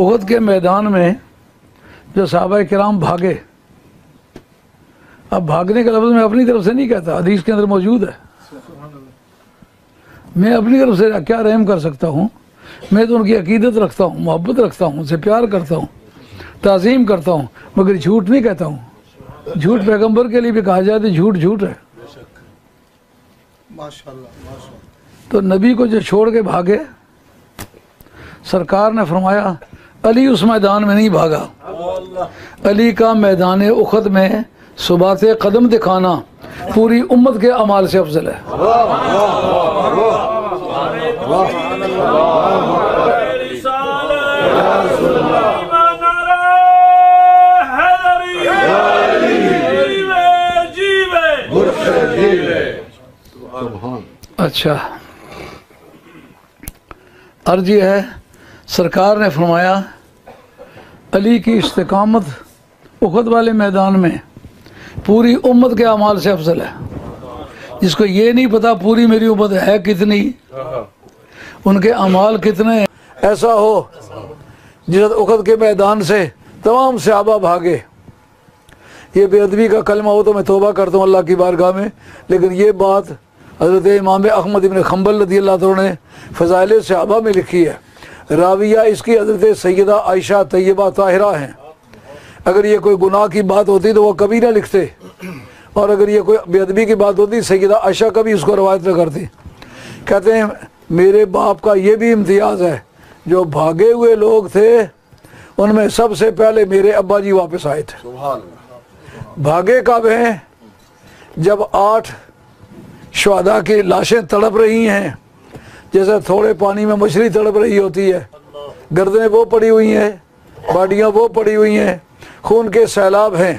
احد کے میدان میں جو صحابہ کرام بھاگے، اب بھاگنے کا لفظ میں اپنی طرف سے نہیں کہتا، حدیث کے اندر موجود ہے، میں اپنی طرف سے کیا رحم کر سکتا ہوں؟ میں تو ان کی عقیدت رکھتا ہوں، محبت رکھتا ہوں، ان سے پیار کرتا ہوں، تعظیم کرتا ہوں، مگر جھوٹ نہیں کہتا ہوں۔ جھوٹ پیغمبر کے لیے بھی کہا جائے تو جھوٹ جھوٹ ہے۔ تو نبی کو جو چھوڑ کے بھاگے، سرکار نے فرمایا علی اس میدان میں نہیں بھاگا، علی کا میدان احد میں ثبات قدم دکھانا پوری امت کے اعمال سے افضل ہے۔ اچھا، عرض یہ ہے، سرکار نے فرمایا علی کی استقامت احد والے میدان میں پوری امت کے اعمال سے افضل ہے۔ جس کو یہ نہیں پتا پوری میری امت ہے کتنی، ان کے اعمال کتنے ہیں، ایسا ہو جس احد کے میدان سے تمام صحابہ بھاگے۔ یہ بے ادبی کا کلمہ ہو تو میں توبہ کرتا ہوں اللہ کی بارگاہ میں، لیکن یہ بات حضرت امام احمد بن حنبل رضی اللہ عنہ نے فضائل صحابہ میں لکھی ہے۔ راویہ اس کی حضرت سیدہ عائشہ طیبہ طاہرہ ہیں۔ اگر یہ کوئی گناہ کی بات ہوتی تو وہ کبھی نہ لکھتے، اور اگر یہ کوئی بے ادبی کی بات ہوتی سیدہ عائشہ کبھی اس کو روایت نہ کرتی۔ کہتے ہیں میرے باپ کا یہ بھی امتیاز ہے، جو بھاگے ہوئے لوگ تھے ان میں سب سے پہلے میرے ابا جی واپس آئے تھے۔ بھاگے کب ہیں؟ جب 8 شہداء کی لاشیں تڑپ رہی ہیں، جیسے تھوڑے پانی میں مچھلی تڑپ رہی ہوتی ہے، گردنیں وہ پڑی ہوئی ہیں، باڈیاں وہ پڑی ہوئی ہیں، خون کے سیلاب ہیں،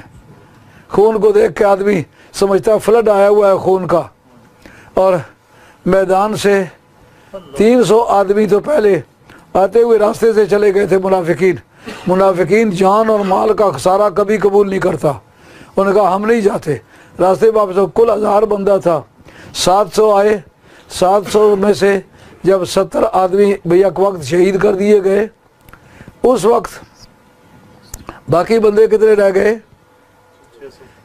خون کو دیکھ کے آدمی سمجھتا ہے فلڈ آیا ہوا ہے خون کا۔ اور میدان سے 300 آدمی تو پہلے آتے ہوئے راستے سے چلے گئے تھے منافقین جان اور مال کا خسارہ کبھی قبول نہیں کرتا۔ انہوں نے کہا ہم نہیں جاتے، راستے واپس کل 1000 بندہ تھا، 700 آئے، 700 میں سے جب 70 آدمی بیک وقت شہید کر دیے گئے، اس وقت باقی بندے کتنے رہ گئے؟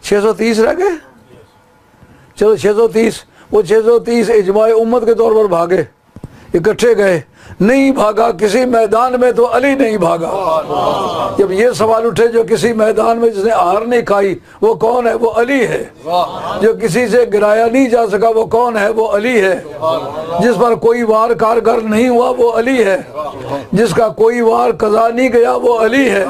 630 رہ گئے۔ چلو 630، وہ 630 اجماع امت کے طور پر بھاگے، اکٹھے گئے، نہیں بھاگا کسی میدان میں تو علی نہیں بھاگا۔ جب یہ سوال اٹھے جو کسی میدان میں جس نے ہار نہیں کھائی وہ کون ہے؟ وہ علی ہے۔ جو کسی سے گرایا نہیں جا سکا وہ کون ہے؟ وہ علی ہے۔ جس پر کوئی وار کارگر نہیں ہوا وہ علی ہے۔ جس کا کوئی وار قضا نہیں گیا وہ علی ہے۔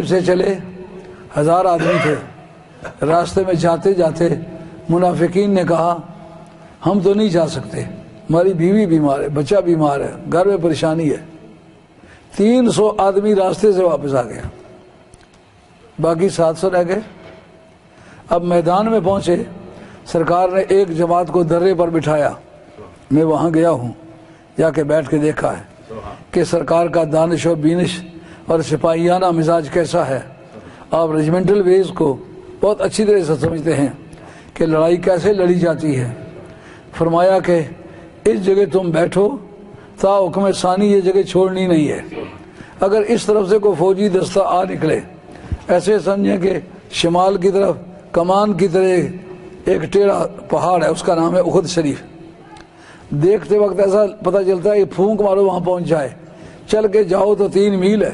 سے چلے 1000 آدمی تھے، راستے میں جاتے جاتے منافقین نے کہا ہم تو نہیں جا سکتے، ہماری بیوی بیمار ہے، بچہ بیمار ہے، گھر میں پریشانی ہے۔ 300 آدمی راستے سے واپس آ گیا، باقی 700 رہ گئے۔ اب میدان میں پہنچے، سرکار نے ایک جماعت کو درے پر بٹھایا، میں وہاں گیا ہوں، جا کے بیٹھ کے دیکھا ہے کہ سرکار کا دانش و بینش اور سپاہیانہ مزاج کیسا ہے۔ آپ ریجمنٹل ویز کو بہت اچھی طرح سے سمجھتے ہیں کہ لڑائی کیسے لڑی جاتی ہے۔ فرمایا کہ اس جگہ تم بیٹھو، تا حکم ثانی یہ جگہ چھوڑنی نہیں ہے۔ اگر اس طرف سے کوئی فوجی دستہ آ نکلے، ایسے سمجھیں کہ شمال کی طرف کمان کی طرح ایک ٹیڑھا پہاڑ ہے، اس کا نام ہے احد شریف۔ دیکھتے وقت ایسا پتہ چلتا ہے کہ پھونک مارو وہاں پہنچ جائے، چل کے جاؤ تو 3 میل ہے۔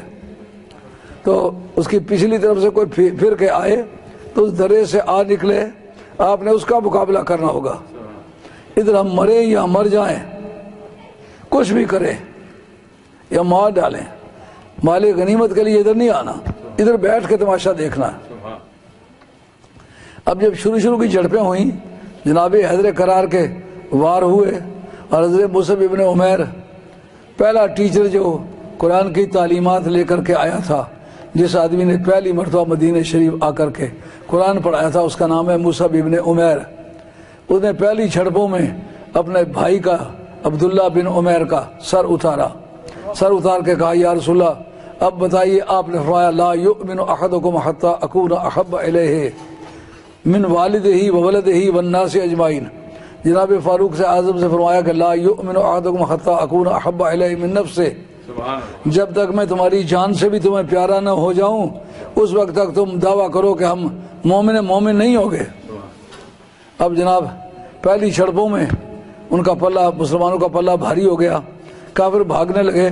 تو اس کی پچھلی طرف سے کوئی پھر کے آئے تو اس درے سے آ نکلے، آپ نے اس کا مقابلہ کرنا ہوگا۔ ادھر ہم مریں یا مر جائیں، کچھ بھی کریں یا مار ڈالیں، مال غنیمت کے لیے ادھر نہیں آنا، ادھر بیٹھ کے تماشا دیکھنا۔ اب جب شروع کی جھڑپیں ہوئیں، جناب حیدر کرار کے وار ہوئے، اور حضرت مصعب ابن عمیر پہلا ٹیچر جو قرآن کی تعلیمات لے کر کے آیا تھا، جس آدمی نے پہلی مرتبہ مدینہ شریف آ کر کے قرآن پڑھایا تھا، اس کا نام ہے مصعب ابن عمیر۔ اس نے پہلی جھڑپوں میں اپنے بھائی کا عبداللہ بن عمیر کا سر اتار کے کہا یا رسول اللہ اب بتائیے۔ آپ نے فرمایا لا یؤمن احدکم حتی اکون احب الیہ من والدہ وولدہ والناس اجمعین۔ جناب فاروق سے اعظم سے فرمایا کہ لا یؤمن احدکم حتی اکون احب الیہ من نفسہ، جب تک میں تمہاری جان سے بھی تمہیں پیارا نہ ہو جاؤں اس وقت تک تم دعویٰ کرو کہ ہم مومن نہیں ہوگے۔ اب جناب پہلی جھڑپوں میں ان کا پلہ، مسلمانوں کا پلہ بھاری ہو گیا، کافر بھاگنے لگے۔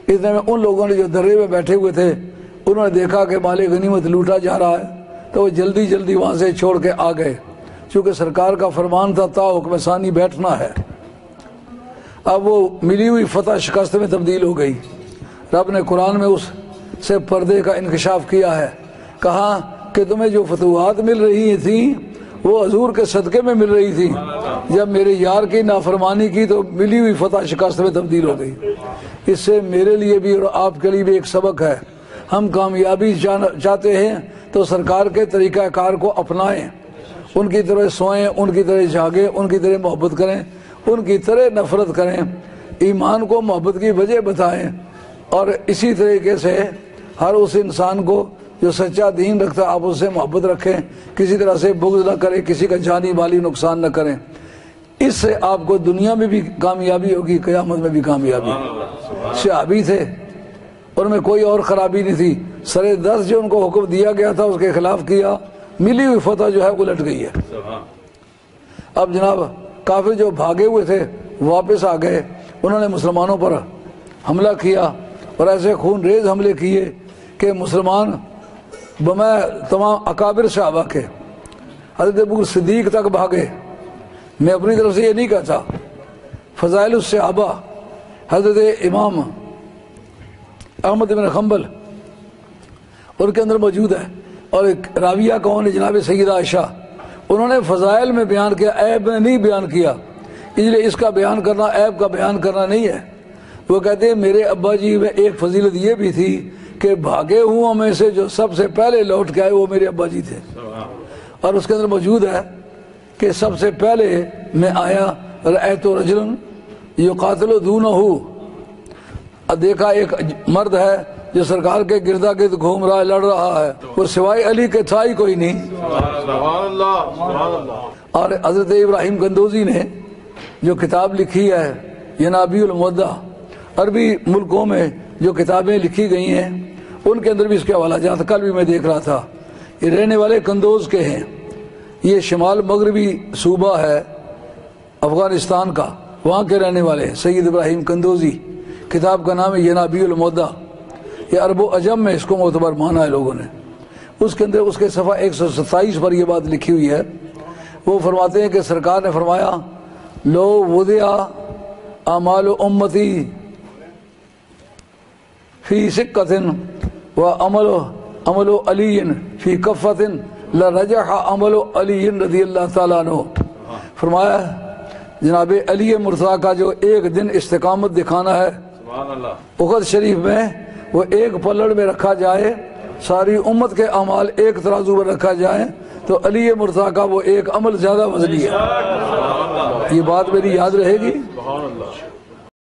اتنے میں ان لوگوں نے جو درے میں بیٹھے ہوئے تھے انہوں نے دیکھا کہ مال غنیمت لوٹا جا رہا ہے، تو وہ جلدی جلدی وہاں سے چھوڑ کے آ گئے، چونکہ سرکار کا فرمان تھا تا حکم ثانی بیٹھنا ہے۔ اب وہ ملی ہوئی فتح شکست میں تبدیل ہو گئی۔ رب نے قرآن میں اس سے پردے کا انکشاف کیا ہے، کہا کہ تمہیں جو فتوحات مل رہی تھیں وہ حضور کے صدقے میں مل رہی تھی، جب میرے یار کی نافرمانی کی تو ملی ہوئی فتح شکست میں تبدیل ہو گئی۔ اس سے میرے لیے بھی اور آپ کے لیے بھی ایک سبق ہے، ہم کامیابی چاہتے ہیں تو سرکار کے طریقہ کار کو اپنائیں، ان کی طرح سوئیں، ان کی طرح جاگیں، ان کی طرح محبت کریں، ان کی طرح نفرت کریں، ایمان کو محبت کی وجہ بتائیں، اور اسی طریقے سے ہر اس انسان کو جو سچا دین رکھتا ہے آپ اس سے محبت رکھیں، کسی طرح سے بغض نہ کریں، کسی کا جانی مالی نقصان نہ کریں۔ اس سے آپ کو دنیا میں بھی کامیابی ہوگی، قیامت میں بھی کامیابی۔ صحابی تھے، ان میں کوئی اور خرابی نہیں تھی، سرے دست جو ان کو حکم دیا گیا تھا اس کے خلاف کیا، ملی ہوئی فتح جو ہے الٹ گئی ہے۔ اب جناب کافر جو بھاگے ہوئے تھے واپس آ گئے، انہوں نے مسلمانوں پر حملہ کیا اور ایسے خون ریز حملے کیے کہ مسلمان بمائے تمام اکابر صحابہ کے، حضرت ابوبکر صدیق تک بھاگے۔ میں اپنی طرف سے یہ نہیں کہتا، فضائل الصحابہ حضرت امام احمد بن حنبل ان کے اندر موجود ہے، اور ایک راویہ کون ہے جناب سیدہ عائشہ، انہوں نے فضائل میں بیان کیا، عیب میں نہیں بیان کیا، اس لیے اس کا بیان کرنا عیب کا بیان کرنا نہیں ہے۔ وہ کہتے ہیں میرے ابا جی میں ایک فضیلت یہ بھی تھی کہ بھاگے ہوں میں سے جو سب سے پہلے لوٹ کے آئے وہ میرے ابا جی تھے، اور اس کے اندر موجود ہے کہ سب سے پہلے میں آیا رأیت رجلا یقاتل دونہ، دیکھا ایک مرد ہے جو سرکار کے گردا گرد گھوم رہا ہے، لڑ رہا ہے، وہ سوائے علی کے تھا ہی کوئی نہیں۔ اور حضرت ابراہیم گندوزی نے جو کتاب لکھی ہے ینابی المودع، عربی ملکوں میں جو کتابیں لکھی گئی ہیں ان کے اندر بھی اس کے حوالہ جات، کل بھی میں دیکھ رہا تھا، یہ رہنے والے کندوز کے ہیں، یہ شمال مغربی صوبہ ہے افغانستان کا، وہاں کے رہنے والے ہیں، سید ابراہیم کندوزی، کتاب کا نام ہے ینابی المودع، یہ عرب و عجم میں اس کو معتبر مانا ہے لوگوں نے۔ اس کے اندر اس کے صفحہ 127 پر یہ بات لکھی ہوئی ہے، وہ فرماتے ہیں کہ سرکار نے فرمایا لو وضع اعمال امتی فی سکۃ و عمل علی فی کفۃ لرجح عمل علی رضی اللہ تعالیٰ عنہ۔ فرمایا جناب علی مرتضیٰ کا جو ایک دن استقامت دکھانا ہے احد شریف میں، وہ ایک پلڑ میں رکھا جائے، ساری امت کے اعمال ایک ترازو میں رکھا جائے تو علی مرتضیٰ کا وہ ایک عمل زیادہ وزنی ہے۔ یہ بات میری یاد رہے گی۔